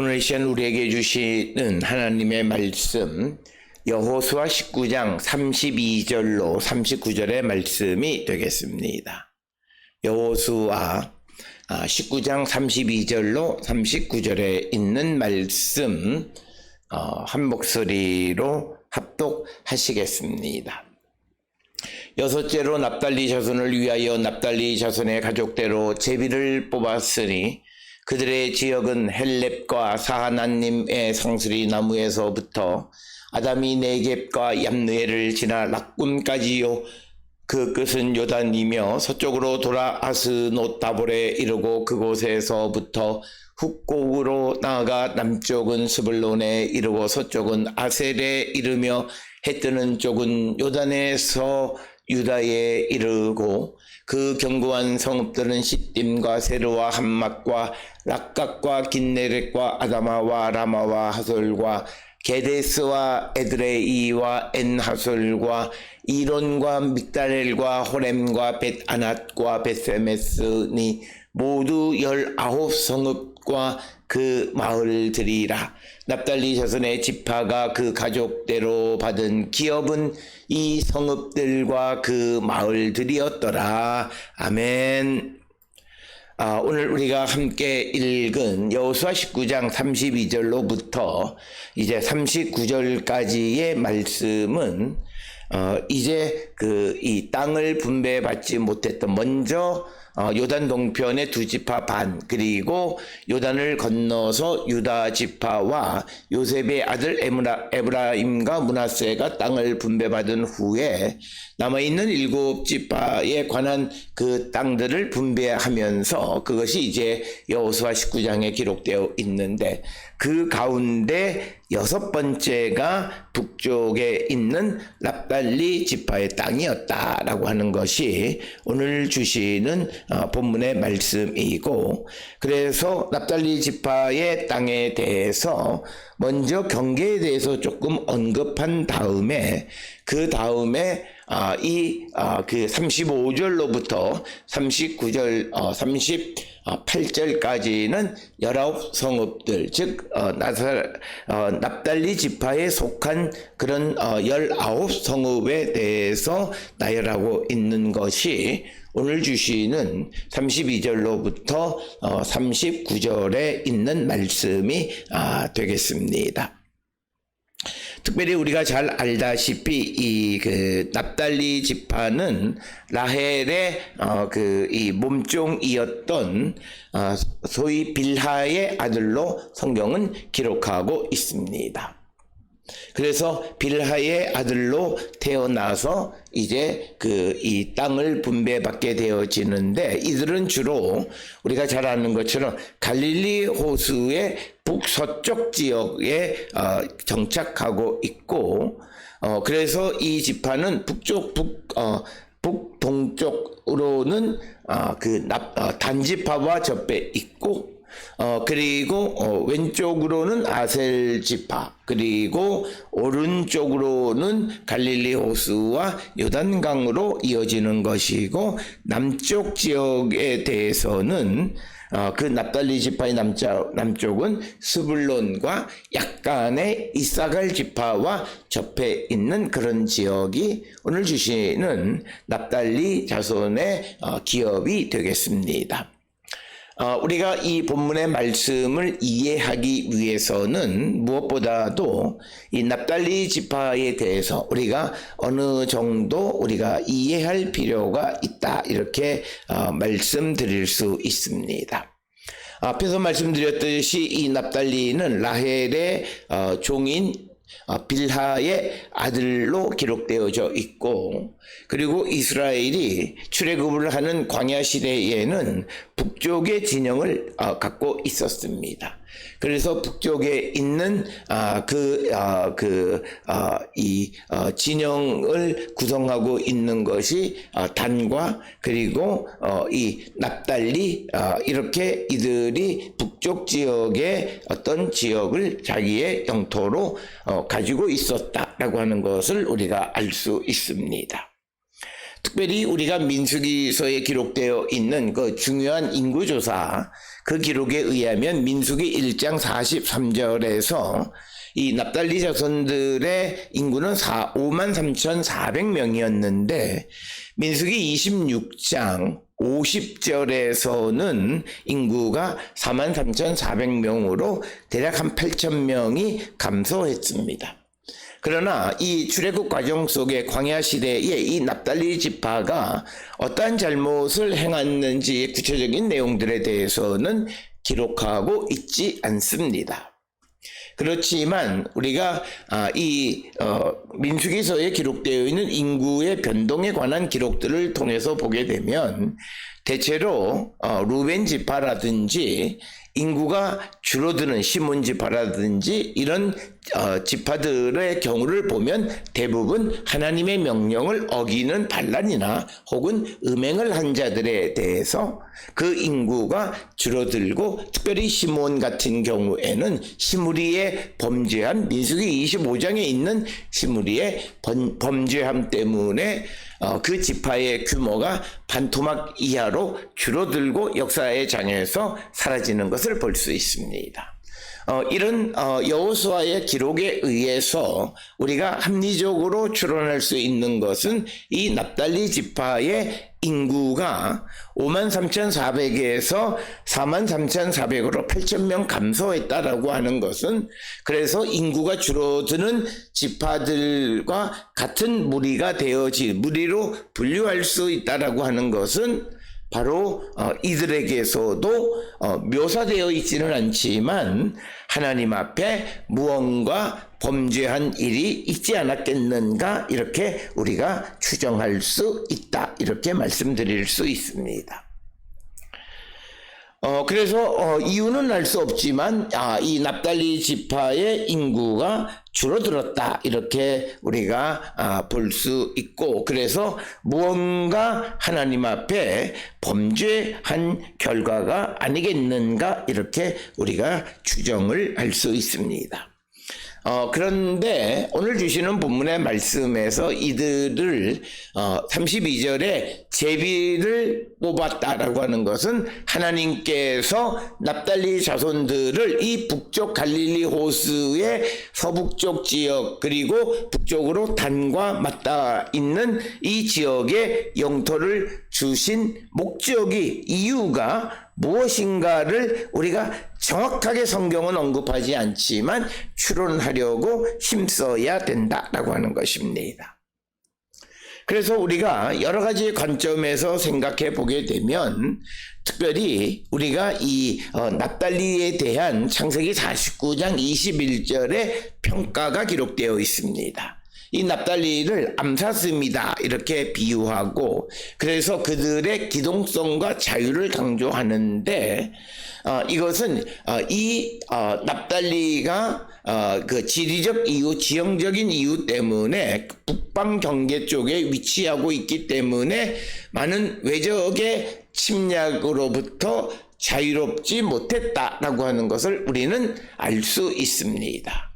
오늘 이 시간 우리에게 주시는 하나님의 말씀 여호수아 19장 32절로 39절의 말씀이 되겠습니다. 여호수아 19장 32절로 39절에 있는 말씀 한 목소리로 합독하시겠습니다. 여섯째로 납달리 자손을 위하여 납달리 자손의 가족대로 제비를 뽑았으니 그들의 지역은 헬렙과 사하나님의 상수리 나무에서부터 아담이 네겝과 얌느에를 지나 락군까지요. 그 끝은 요단이며 서쪽으로 돌아 아스노다볼에 이르고 그곳에서부터 훅곡으로 나아가 남쪽은 스불론에 이르고 서쪽은 아셀에 이르며 해뜨는 쪽은 요단에서 유다에 이르고 그 견고한 성읍들은 시딤과 세르와 함막과 락각과 긴네렛과 아다마와 라마와 하솔과 게데스와 에드레이와 엔하솔과 이론과 믹다렐과 호렘과 벳아낫과 벳세메스니 모두 19성읍과 그 마을들이라. 납달리 자손의 지파가 그 가족대로 받은 기업은 이 성읍들과 그 마을들이었더라. 아멘. 오늘 우리가 함께 읽은 여호수아 19장 32절로부터 이제 39절까지의 말씀은 이제 이 땅을 분배받지 못했던 먼저 요단 동편의 두 지파 반, 그리고 요단을 건너서 유다 지파와 요셉의 아들 에브라임과 므낫세가 땅을 분배받은 후에 남아있는 7지파에 관한 그 땅들을 분배하면서 그것이 이제 여호수아 19장에 기록되어 있는데, 그 가운데 6번째가 북쪽에 있는 납달리 지파의 땅이었다라고 하는 것이 오늘 주시는 본문의 말씀이고, 그래서 납달리 지파의 땅에 대해서 먼저 경계에 대해서 조금 언급한 다음에 그 다음에 그 35절로부터 39절 38절까지는 19성읍들, 즉 납달리 지파에 속한 그런 19성읍에 대해서 나열하고 있는 것이 오늘 주시는 32절로부터 39절에 있는 말씀이 되겠습니다. 특별히 우리가 잘 알다시피 그 납달리 지파는 라헬의 이 몸종이었던 소위 빌하의 아들로 성경은 기록하고 있습니다. 그래서 빌하의 아들로 태어나서 이제 이 땅을 분배받게 되어지는데, 이들은 주로 우리가 잘 아는 것처럼 갈릴리 호수의 북서쪽 지역에 정착하고 있고, 그래서 이 지파는 북동쪽으로는 단지파와 접해 있고, 그리고 왼쪽으로는 아셀 지파, 그리고 오른쪽으로는 갈릴리 호수와 요단강으로 이어지는 것이고, 남쪽 지역에 대해서는 그 납달리 지파의 남쪽은 스불론과 약간의 이사갈 지파와 접해 있는 그런 지역이 오늘 주시는 납달리 자손의 기업이 되겠습니다. 우리가 이 본문의 말씀을 이해하기 위해서는 무엇보다도 이 납달리 지파에 대해서 우리가 어느 정도 우리가 이해할 필요가 있다, 이렇게 말씀드릴 수 있습니다. 앞에서 말씀드렸듯이 이 납달리는 라헬의 종인 빌하의 아들로 기록되어져 있고, 그리고 이스라엘이 출애굽을 하는 광야 시대에는 북쪽의 진영을 갖고 있었습니다. 그래서 북쪽에 있는 이 진영을 구성하고 있는 것이 단과 그리고 이 납달리, 이렇게 이들이 북쪽 지역의 어떤 지역을 자기의 영토로 가지고 있었다라고 하는 것을 우리가 알 수 있습니다. 특별히 우리가 민수기서에 기록되어 있는 그 중요한 인구조사, 그 기록에 의하면 민수기 1장 43절에서 이 납달리 자손들의 인구는 53,400명이었는데 민수기 26장 50절에서는 인구가 43,400명으로 대략 한 8,000명이 감소했습니다. 그러나 이 출애굽 과정 속에 광야 시대에 이 납달리 지파가 어떠한 잘못을 행했는지의 구체적인 내용들에 대해서는 기록하고 있지 않습니다. 그렇지만 우리가 민수기서에 기록되어 있는 인구의 변동에 관한 기록들을 통해서 보게 되면 대체로 루벤 지파라든지 인구가 줄어드는 시몬 지파라든지 이런 지파들의 경우를 보면 대부분 하나님의 명령을 어기는 반란이나 혹은 음행을 한 자들에 대해서 그 인구가 줄어들고, 특별히 시몬 같은 경우에는 시므리의 범죄함, 민수기 25장에 있는 시므리의 범죄함 때문에 그 지파의 규모가 반토막 이하로 줄어들고 역사의 장에서 사라지는 것을 볼 수 있습니다. 이런 여호수아의 기록에 의해서 우리가 합리적으로 추론할 수 있는 것은 이 납달리 지파의 인구가 53,400에서 43,400으로 8,000명 감소했다라고 하는 것은, 그래서 인구가 줄어드는 지파들과 같은 무리가 무리로 분류할 수 있다라고 하는 것은 바로 이들에게서도 묘사되어 있지는 않지만 하나님 앞에 무언가 범죄한 일이 있지 않았겠는가, 이렇게 우리가 추정할 수 있다, 이렇게 말씀드릴 수 있습니다. 그래서 이유는 알 수 없지만 이 납달리 지파의 인구가 줄어들었다, 이렇게 우리가 볼 수 있고, 그래서 무언가 하나님 앞에 범죄한 결과가 아니겠는가, 이렇게 우리가 추정을 할 수 있습니다. 그런데 오늘 주시는 본문의 말씀에서 이들을 32절에 제비를 뽑았다라고 하는 것은 하나님께서 납달리 자손들을 이 북쪽 갈릴리 호수의 서북쪽 지역, 그리고 북쪽으로 단과 맞닿아 있는 이 지역에 영토를 주신 목적이, 이유가 무엇인가를 우리가 정확하게 성경은 언급하지 않지만 추론하려고 힘써야 된다라고 하는 것입니다. 그래서 우리가 여러 가지 관점에서 생각해 보게 되면, 특별히 우리가 이 납달리에 대한 창세기 49장 21절의 평가가 기록되어 있습니다. 이 납달리를 암사슴이다, 이렇게 비유하고, 그래서 그들의 기동성과 자유를 강조하는데, 이것은 이 납달리가 그 지리적 이유, 지형적인 이유 때문에 북방 경계 쪽에 위치하고 있기 때문에 많은 외적의 침략으로부터 자유롭지 못했다라고 하는 것을 우리는 알 수 있습니다.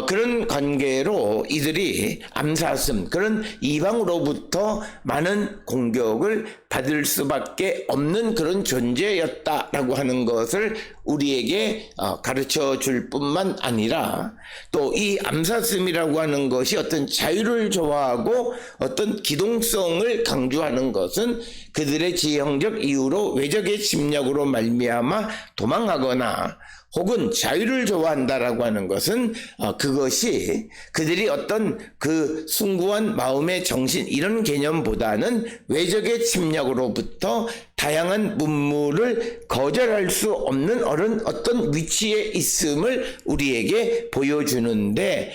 그런 관계로 이들이 암사슴, 그런 이방으로부터 많은 공격을 받을 수밖에 없는 그런 존재였다라고 하는 것을 우리에게 가르쳐 줄 뿐만 아니라, 또 이 암사슴이라고 하는 것이 어떤 자유를 좋아하고 어떤 기동성을 강조하는 것은 그들의 지형적 이유로 외적의 침략으로 말미암아 도망하거나 혹은 자유를 좋아한다라고 하는 것은 그것이 그들이 어떤 그 숭고한 마음의 정신, 이런 개념보다는 외적의 침략으로부터 다양한 문물을 거절할 수 없는 어떤 위치에 있음을 우리에게 보여주는데,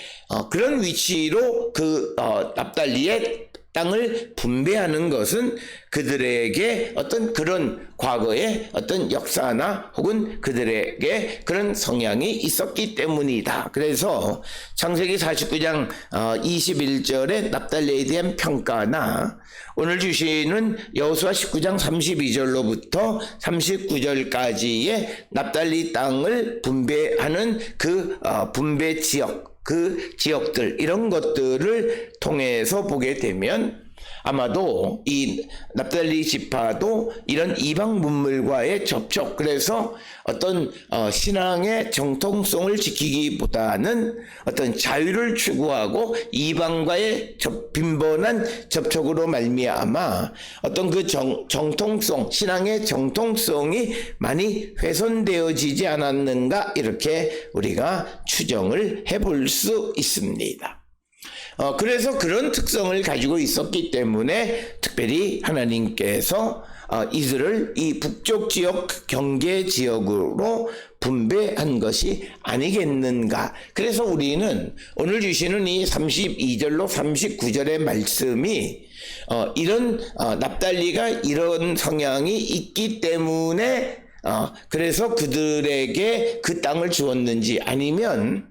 그런 위치로 그 납달리의 땅을 분배하는 것은 그들에게 어떤 그런 과거의 어떤 역사나 혹은 그들에게 그런 성향이 있었기 때문이다. 그래서 창세기 49장 21절의 납달리에 대한 평가나 오늘 주시는 여호수아 19장 32절로부터 39절까지의 납달리 땅을 분배하는 그 분배 지역, 그 지역들, 이런 것들을 통해서 보게 되면 아마도 이 납달리 지파도 이런 이방 문물과의 접촉, 그래서 어떤 신앙의 정통성을 지키기보다는 어떤 자유를 추구하고 이방과의 빈번한 접촉으로 말미암아 어떤 그 정통성, 신앙의 정통성이 많이 훼손되어지지 않았는가, 이렇게 우리가 추정을 해볼 수 있습니다. 그래서 그런 특성을 가지고 있었기 때문에 특별히 하나님께서 이들을 이 북쪽 지역 경계 지역으로 분배한 것이 아니겠는가. 그래서 우리는 오늘 주시는 이 32절로 39절의 말씀이 이런 납달리가 이런 성향이 있기 때문에 그래서 그들에게 그 땅을 주었는지, 아니면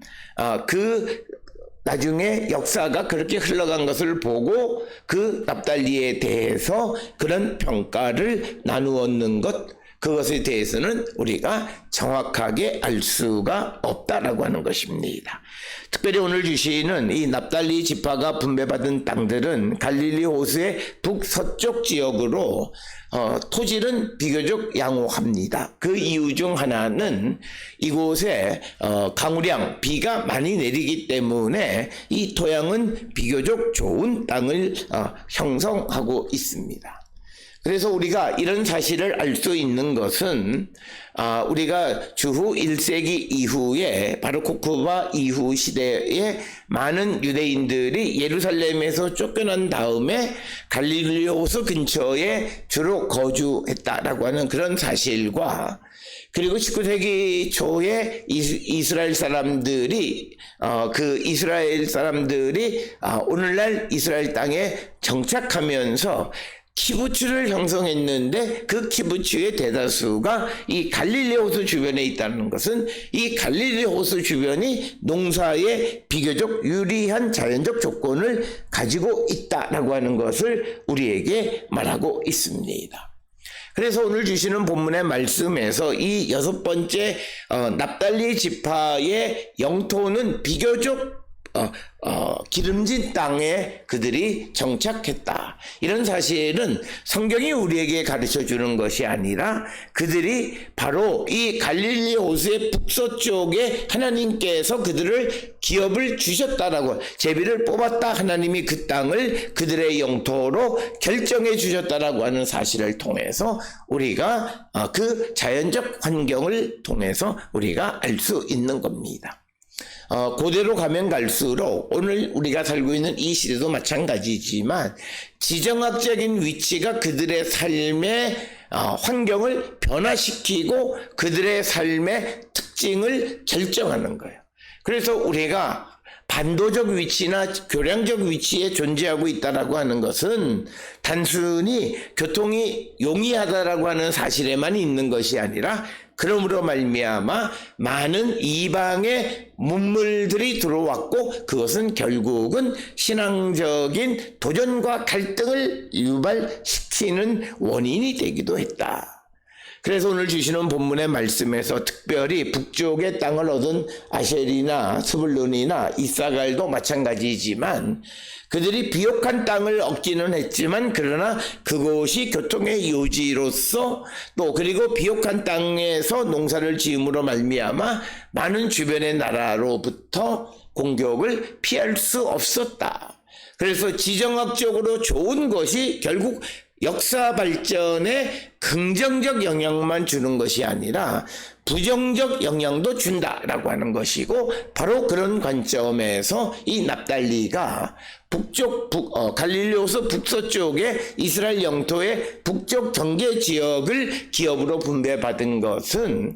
나중에 역사가 그렇게 흘러간 것을 보고 그 납달리에 대해서 그런 평가를 나누었는 것, 그것에 대해서는 우리가 정확하게 알 수가 없다라고 하는 것입니다. 특별히 오늘 주시는 이 납달리 지파가 분배받은 땅들은 갈릴리 호수의 북서쪽 지역으로 토질은 비교적 양호합니다. 그 이유 중 하나는 이곳에 강우량, 비가 많이 내리기 때문에 이 토양은 비교적 좋은 땅을 형성하고 있습니다. 그래서 우리가 이런 사실을 알 수 있는 것은 우리가 주후 1세기 이후에 바로 코쿠바 이후 시대에 많은 유대인들이 예루살렘에서 쫓겨난 다음에 갈릴리 호수 근처에 주로 거주했다라고 하는 그런 사실과, 그리고 19세기 초에 이스라엘 사람들이 오늘날 이스라엘 땅에 정착하면서 키부츠를 형성했는데 그 키부츠의 대다수가 이 갈릴리 호수 주변에 있다는 것은 이 갈릴리 호수 주변이 농사에 비교적 유리한 자연적 조건을 가지고 있다라고 하는 것을 우리에게 말하고 있습니다. 그래서 오늘 주시는 본문의 말씀에서 이 6번째 납달리 지파의 영토는 비교적 기름진 땅에 그들이 정착했다. 이런 사실은 성경이 우리에게 가르쳐 주는 것이 아니라 그들이 바로 이 갈릴리 호수의 북서쪽에 하나님께서 그들을 기업을 주셨다라고, 제비를 뽑았다, 하나님이 그 땅을 그들의 영토로 결정해 주셨다라고 하는 사실을 통해서 우리가 그 자연적 환경을 통해서 우리가 알 수 있는 겁니다. 고대로 가면 갈수록 오늘 우리가 살고 있는 이 시대도 마찬가지지만 지정학적인 위치가 그들의 삶의 환경을 변화시키고 그들의 삶의 특징을 결정하는 거예요. 그래서 우리가 반도적 위치나 교량적 위치에 존재하고 있다라고 하는 것은 단순히 교통이 용이하다라고 하는 사실에만 있는 것이 아니라, 그러므로 말미암아 많은 이방의 문물들이 들어왔고 그것은 결국은 신앙적인 도전과 갈등을 유발시키는 원인이 되기도 했다. 그래서 오늘 주시는 본문의 말씀에서 특별히 북쪽의 땅을 얻은 아셀이나 스불론이나 이사갈도 마찬가지지만 그들이 비옥한 땅을 얻기는 했지만, 그러나 그곳이 교통의 요지로서 또 그리고 비옥한 땅에서 농사를 지음으로 말미암아 많은 주변의 나라로부터 공격을 피할 수 없었다. 그래서 지정학적으로 좋은 것이 결국 역사 발전에 긍정적 영향만 주는 것이 아니라 부정적 영향도 준다라고 하는 것이고, 바로 그런 관점에서 이 납달리가 갈릴리 호수 북서쪽에 이스라엘 영토의 북쪽 경계 지역을 기업으로 분배받은 것은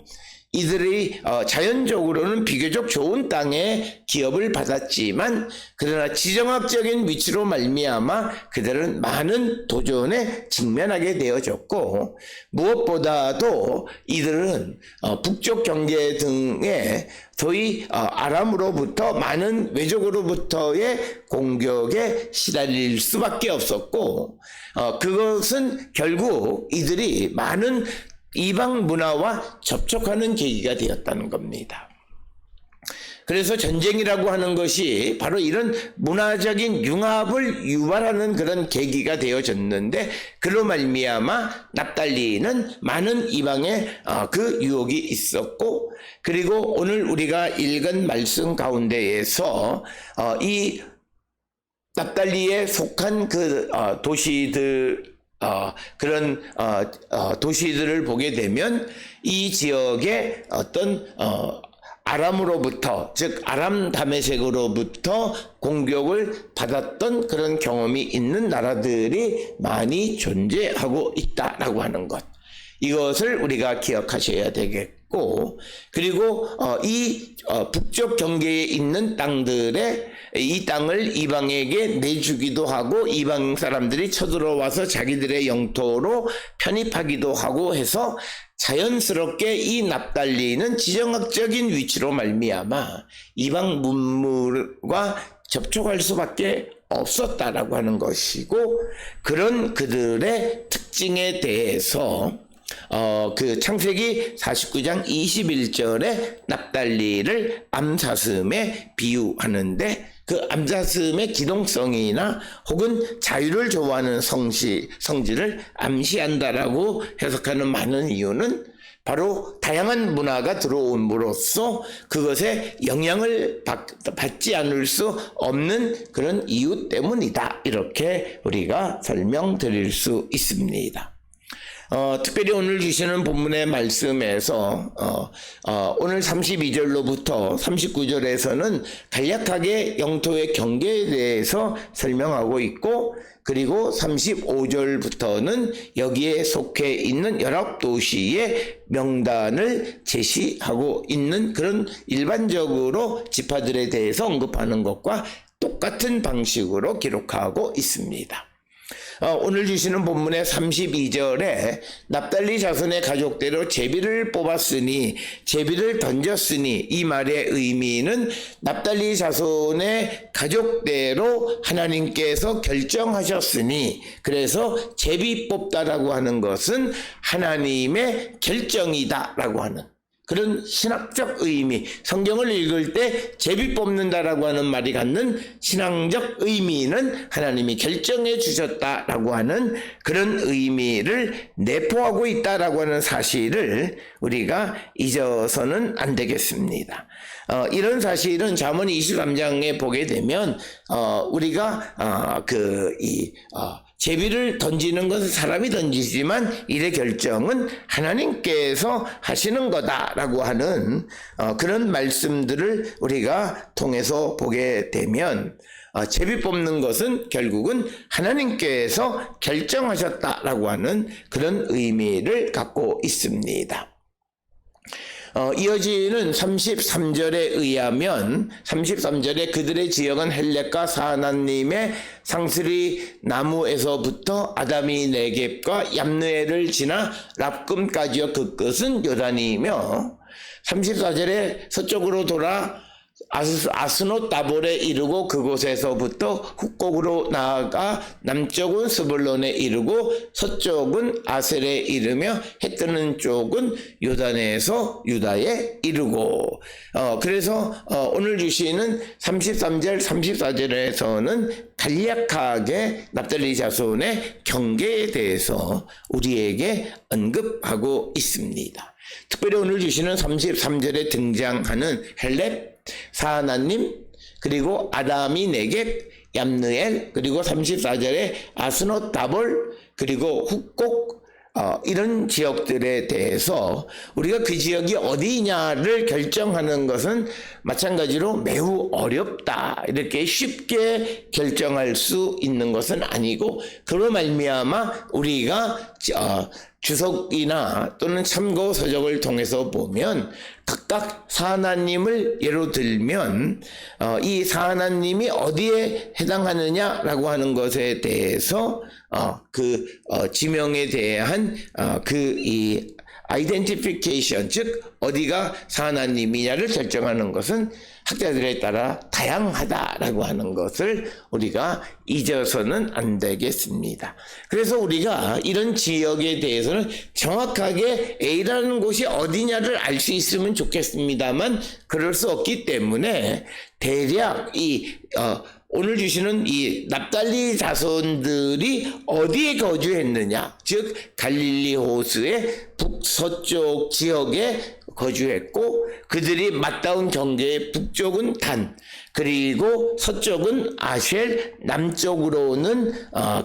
이들이 자연적으로는 비교적 좋은 땅에 기업을 받았지만, 그러나 지정학적인 위치로 말미암아 그들은 많은 도전에 직면하게 되어졌고, 무엇보다도 이들은 북쪽 경계 등의 소위 아람으로부터 많은 외적으로부터의 공격에 시달릴 수밖에 없었고, 그것은 결국 이들이 많은 이방 문화와 접촉하는 계기가 되었다는 겁니다. 그래서 전쟁이라고 하는 것이 바로 이런 문화적인 융합을 유발하는 그런 계기가 되어졌는데, 그로 말미암아 납달리는 많은 이방의 그 유혹이 있었고, 그리고 오늘 우리가 읽은 말씀 가운데에서 이 납달리에 속한 그 도시들, 그런 도시들을 보게 되면 이 지역의 어떤 아람으로부터, 즉 아람 다메섹으로부터 공격을 받았던 그런 경험이 있는 나라들이 많이 존재하고 있다라고 하는 것, 이것을 우리가 기억하셔야 되겠고, 그리고 이 북쪽 경계에 있는 땅들에 이 땅을 이방에게 내주기도 하고, 이방 사람들이 쳐들어와서 자기들의 영토로 편입하기도 하고 해서 자연스럽게 이 납달리는 지정학적인 위치로 말미암아 이방 문물과 접촉할 수밖에 없었다라고 하는 것이고, 그런 그들의 특징에 대해서 그 창세기 49장 21절에 납달리를 암사슴에 비유하는데, 그 암사슴의 기동성이나 혹은 자유를 좋아하는 성질을 암시한다라고 해석하는 많은 이유는 바로 다양한 문화가 들어옴으로써 그것에 영향을 받지 않을 수 없는 그런 이유 때문이다, 이렇게 우리가 설명드릴 수 있습니다. 특별히 오늘 주시는 본문의 말씀에서 오늘 32절로부터 39절에서는 간략하게 영토의 경계에 대해서 설명하고 있고, 그리고 35절부터는 여기에 속해 있는 19도시의 명단을 제시하고 있는 그런 일반적으로 지파들에 대해서 언급하는 것과 똑같은 방식으로 기록하고 있습니다. 오늘 주시는 본문의 32절에 납달리 자손의 가족대로 제비를 뽑았으니, 제비를 던졌으니, 이 말의 의미는 납달리 자손의 가족대로 하나님께서 결정하셨으니, 그래서 제비 뽑다라고 하는 것은 하나님의 결정이다라고 하는 그런 신학적 의미, 성경을 읽을 때 제비 뽑는다라고 하는 말이 갖는 신앙적 의미는 하나님이 결정해 주셨다라고 하는 그런 의미를 내포하고 있다라고 하는 사실을 우리가 잊어서는 안 되겠습니다. 이런 사실은 잠언 23장에 보게 되면 우리가 제비를 던지는 것은 사람이 던지지만 일의 결정은 하나님께서 하시는 거다라고 하는 그런 말씀들을 우리가 통해서 보게 되면, 제비 뽑는 것은 결국은 하나님께서 결정하셨다라고 하는 그런 의미를 갖고 있습니다. 이어지는 33절에 의하면 33절에 그들의 지역은 헬렉과 사하나님의 상스리 나무에서부터 아담이 네겝과 얌느엘을 지나 랍금까지요, 그 끝은 요단이며, 34절에 서쪽으로 돌아 아스노 다볼에 이르고 그곳에서부터 북쪽으로 나아가 남쪽은 스불론에 이르고 서쪽은 아셀에 이르며 해 뜨는 쪽은 요단에서 유다에 이르고, 그래서 오늘 주시는 33절 34절에서는 간략하게 납달리 자손의 경계에 대해서 우리에게 언급하고 있습니다. 특별히 오늘 주시는 33절에 등장하는 헬렙, 사하나님, 그리고 아담이 네겝, 얌느엘, 그리고 34절에 아스노 다볼, 그리고 훅곡, 이런 지역들에 대해서 우리가 그 지역이 어디냐를 결정하는 것은 마찬가지로 매우 어렵다, 이렇게 쉽게 결정할 수 있는 것은 아니고, 그로 말미암아 우리가 주석이나 또는 참고 서적을 통해서 보면 각각 사하나님을 예로 들면 이 사하나님이 어디에 해당하느냐라고 하는 것에 대해서 지명에 대한 이 아이덴티피케이션, 즉 어디가 사하나님이냐를 결정하는 것은 학자들에 따라 다양하다라고 하는 것을 우리가 잊어서는 안 되겠습니다. 그래서 우리가 이런 지역에 대해서는 정확하게 A라는 곳이 어디냐를 알 수 있으면 좋겠습니다만 그럴 수 없기 때문에 대략 오늘 주시는 이 납달리 자손들이 어디에 거주했느냐, 즉 갈릴리 호수의 북서쪽 지역에 거주했고 그들이 맞닿은 경계의 북쪽은 단, 그리고 서쪽은 아쉘, 남쪽으로는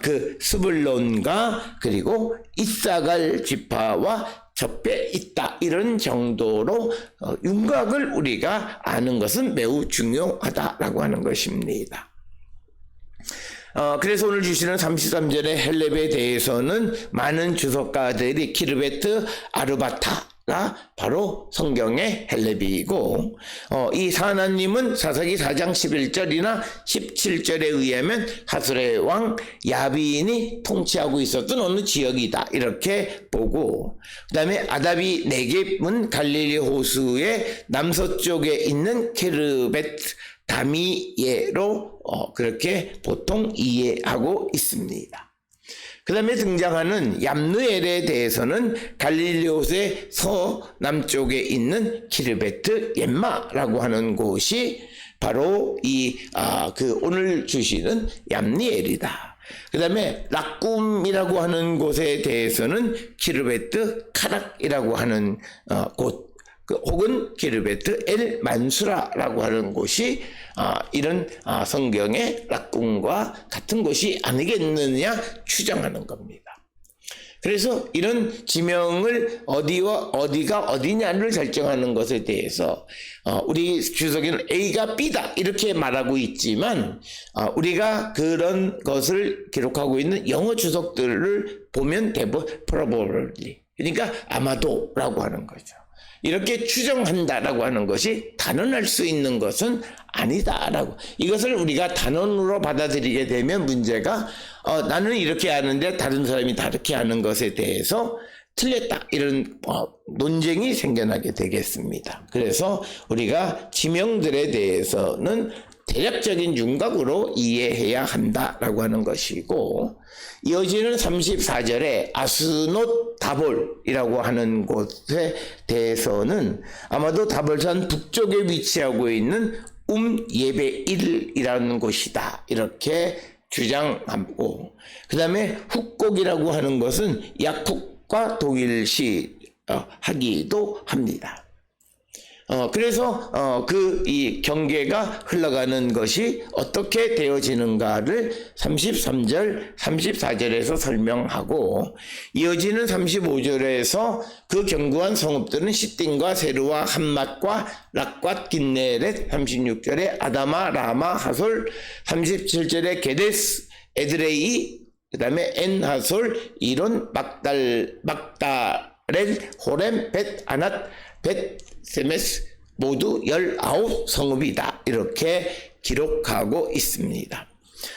그 스불론과 그리고 이사갈 지파와 접해 있다. 이런 정도로 윤곽을 우리가 아는 것은 매우 중요하다라고 하는 것입니다. 그래서 오늘 주시는 33절의 헬렙에 대해서는 많은 주석가들이 키르베트 아르바타가 바로 성경의 헬렙이고, 이 사하나님은 사사기 4장 11절이나 17절에 의하면 하스레 왕 야빈이 통치하고 있었던 어느 지역이다 이렇게 보고, 그 다음에 아다비 네겝은 갈릴리 호수의 남서쪽에 있는 키르베트 다미예로 그렇게 보통 이해하고 있습니다. 그 다음에 등장하는 얌느엘에 대해서는 갈릴리 호수의 서남쪽에 있는 키르베트 옘마라고 하는 곳이 바로 오늘 주시는 얌니엘이다. 그 다음에 락쿰이라고 하는 곳에 대해서는 키르베트 카락이라고 하는 곳, 혹은 키르베트 엘 만수라라고 하는 곳이 이런 성경의 락궁과 같은 곳이 아니겠느냐 추정하는 겁니다. 그래서 이런 지명을 어디가 어디냐를 결정하는 것에 대해서 우리 주석에는 A가 B다 이렇게 말하고 있지만 우리가 그런 것을 기록하고 있는 영어 주석들을 보면 대부분 probably, 그러니까 아마도라고 하는 거죠. 이렇게 추정한다라고 하는 것이 단언할 수 있는 것은 아니다라고. 이것을 우리가 단언으로 받아들이게 되면 문제가 나는 이렇게 아는데 다른 사람이 다르게 아는 것에 대해서 틀렸다 이런 논쟁이 생겨나게 되겠습니다. 그래서 우리가 지명들에 대해서는 대략적인 윤곽으로 이해해야 한다라고 하는 것이고, 이어지는 34절에 아스노 다볼이라고 하는 곳에 대해서는 아마도 다볼산 북쪽에 위치하고 있는 예베일이라는 곳이다 이렇게 주장하고, 그 다음에 훅곡이라고 하는 것은 약국과 동일시 하기도 합니다. 그래서 이 경계가 흘러가는 것이 어떻게 되어지는가를 33절, 34절에서 설명하고, 이어지는 35절에서 그 견고한 성읍들은 시띵과 세르와 함맛과 락과 긴네렛, 36절에 아다마, 라마, 하솔, 37절에 게데스, 에드레이, 그 다음에 엔하솔, 이론, 막달렐, 호렘, 벳 아낫, 벳 세메스 모두 19성읍이다 이렇게 기록하고 있습니다.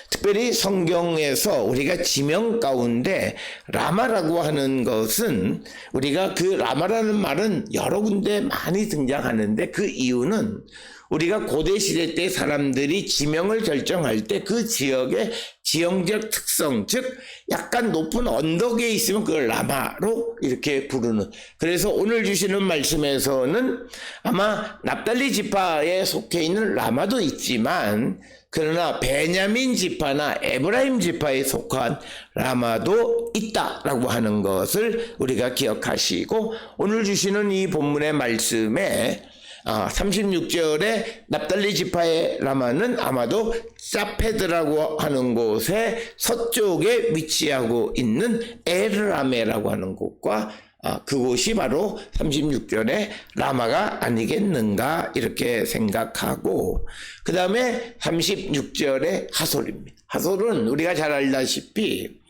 특별히 성경에서 우리가 지명 가운데 라마라고 하는 것은, 우리가 그 라마라는 말은 여러 군데 많이 등장하는데 그 이유는 우리가 고대 시대 때 사람들이 지명을 결정할 때 그 지역의 지형적 특성, 즉 약간 높은 언덕에 있으면 그걸 라마로 이렇게 부르는. 그래서 오늘 주시는 말씀에서는 아마 납달리 지파에 속해 있는 라마도 있지만, 그러나 베냐민 지파나 에브라임 지파에 속한 라마도 있다라고 하는 것을 우리가 기억하시고, 오늘 주시는 이 본문의 말씀에 36절에 납달리 지파의 라마는 아마도 사페드라고 하는 곳의 서쪽에 위치하고 있는 에르라메라고 하는 곳과 그곳이 바로 36절에 라마가 아니겠는가 이렇게 생각하고, 그 다음에 36절에 하솔입니다. 하솔은 우리가 잘 알다시피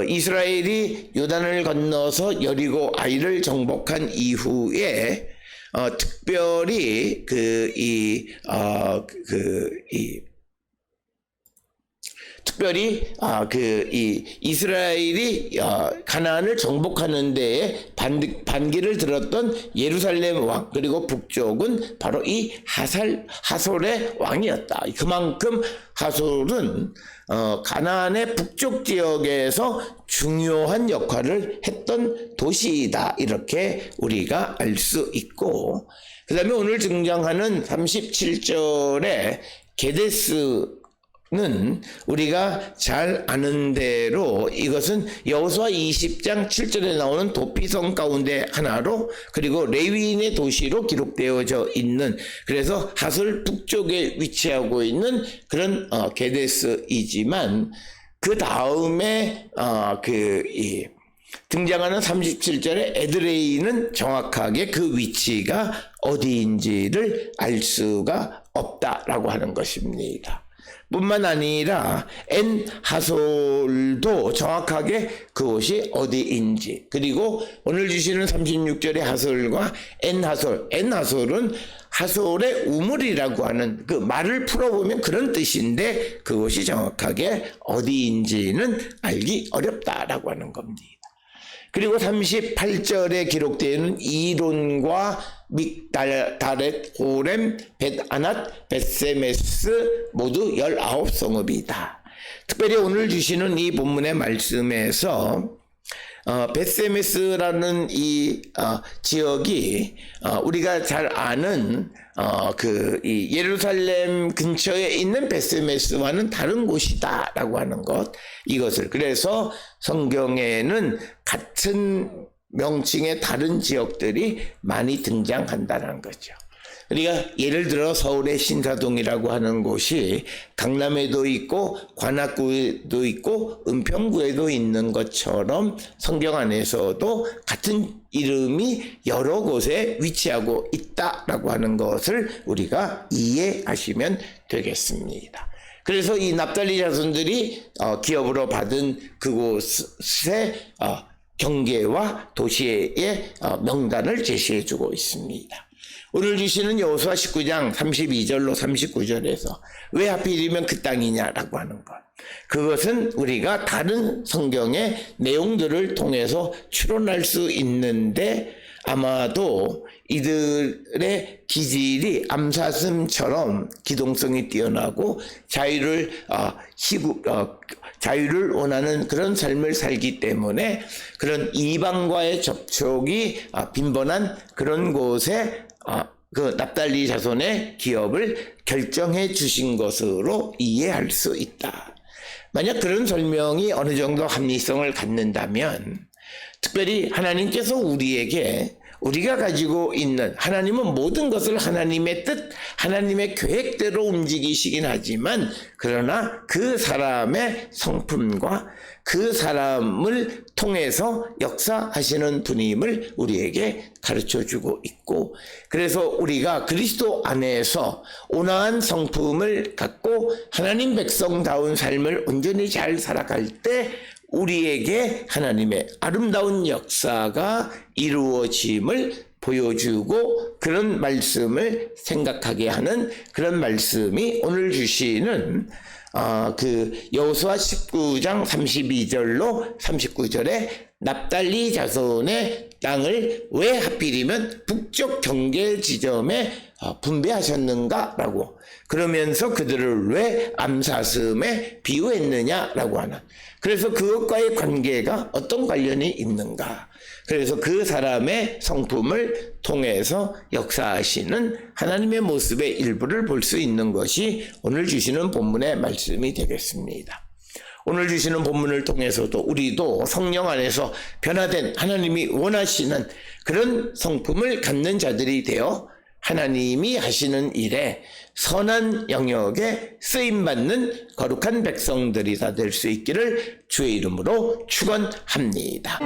이스라엘이 요단을 건너서 여리고 아이를 정복한 이후에 특별히 특별히 이 이스라엘이 가나안을 정복하는 데에 반기를 들었던 예루살렘 왕, 그리고 북쪽은 바로 이 하솔의 왕이었다. 그만큼 하솔은 가나안의 북쪽 지역에서 중요한 역할을 했던 도시이다, 이렇게 우리가 알 수 있고, 그 다음에 오늘 등장하는 37절의 게데스는 우리가 잘 아는 대로 이것은 여호수아 20장 7절에 나오는 도피성 가운데 하나로, 그리고 레위인의 도시로 기록되어져 있는, 그래서 하솔 북쪽에 위치하고 있는 그런 게데스이지만, 그 다음에 등장하는 37절의 에드레이는 정확하게 그 위치가 어디인지를 알 수가 없다라고 하는 것입니다. 뿐만 아니라 엔하솔도 정확하게 그곳이 어디인지, 그리고 오늘 주시는 36절의 하솔과 엔하솔은 하솔의 우물이라고 하는, 그 말을 풀어보면 그런 뜻인데 그것이 정확하게 어디인지는 알기 어렵다라고 하는 겁니다. 그리고 38절에 기록되어 있는 이론과 믹다렛, 호렘, 벳아낫, 벳세메스 모두 19성읍이다. 특별히 오늘 주시는 이 본문의 말씀에서 벳세메스라는 이 지역이 우리가 잘 아는 이 예루살렘 근처에 있는 벳세메스와는 다른 곳이다라고 하는 것, 이것을, 그래서 성경에는 같은 명칭의 다른 지역들이 많이 등장한다는 거죠. 우리가 예를 들어 서울의 신사동이라고 하는 곳이 강남에도 있고 관악구에도 있고 은평구에도 있는 것처럼 성경 안에서도 같은 이름이 여러 곳에 위치하고 있다라고 하는 것을 우리가 이해하시면 되겠습니다. 그래서 이 납달리 자손들이 기업으로 받은 그곳의 경계와 도시의 명단을 제시해 주고 있습니다. 오늘 주시는 여호수아 19장 32절로 39절에서 왜 하필이면 그 땅이냐라고 하는 것, 그것은 우리가 다른 성경의 내용들을 통해서 추론할 수 있는데, 아마도 이들의 기질이 암사슴처럼 기동성이 뛰어나고 자유를 원하는 그런 삶을 살기 때문에 그런 이방과의 접촉이 빈번한 그런 곳에 그 납달리 자손의 기업을 결정해 주신 것으로 이해할 수 있다. 만약 그런 설명이 어느 정도 합리성을 갖는다면, 특별히 하나님께서 우리가 가지고 있는, 하나님은 모든 것을 하나님의 뜻, 하나님의 계획대로 움직이시긴 하지만, 그러나 그 사람의 성품과 그 사람을 통해서 역사하시는 분임을 우리에게 가르쳐주고 있고, 그래서 우리가 그리스도 안에서 온화한 성품을 갖고 하나님 백성다운 삶을 온전히 잘 살아갈 때 우리에게 하나님의 아름다운 역사가 이루어짐을 보여주고, 그런 말씀을 생각하게 하는 그런 말씀이 오늘 주시는 여호수아 19장 32절로 39절에 납달리 자손의 땅을 왜 하필이면 북쪽 경계 지점에 분배하셨는가라고, 그러면서 그들을 왜 암사슴에 비유했느냐라고 하는, 그래서 그것과의 관계가 어떤 관련이 있는가, 그래서 그 사람의 성품을 통해서 역사하시는 하나님의 모습의 일부를 볼 수 있는 것이 오늘 주시는 본문의 말씀이 되겠습니다. 오늘 주시는 본문을 통해서도 우리도 성령 안에서 변화된, 하나님이 원하시는 그런 성품을 갖는 자들이 되어 하나님이 하시는 일에 선한 영역에 쓰임받는 거룩한 백성들이 다 될 수 있기를 주의 이름으로 축원합니다.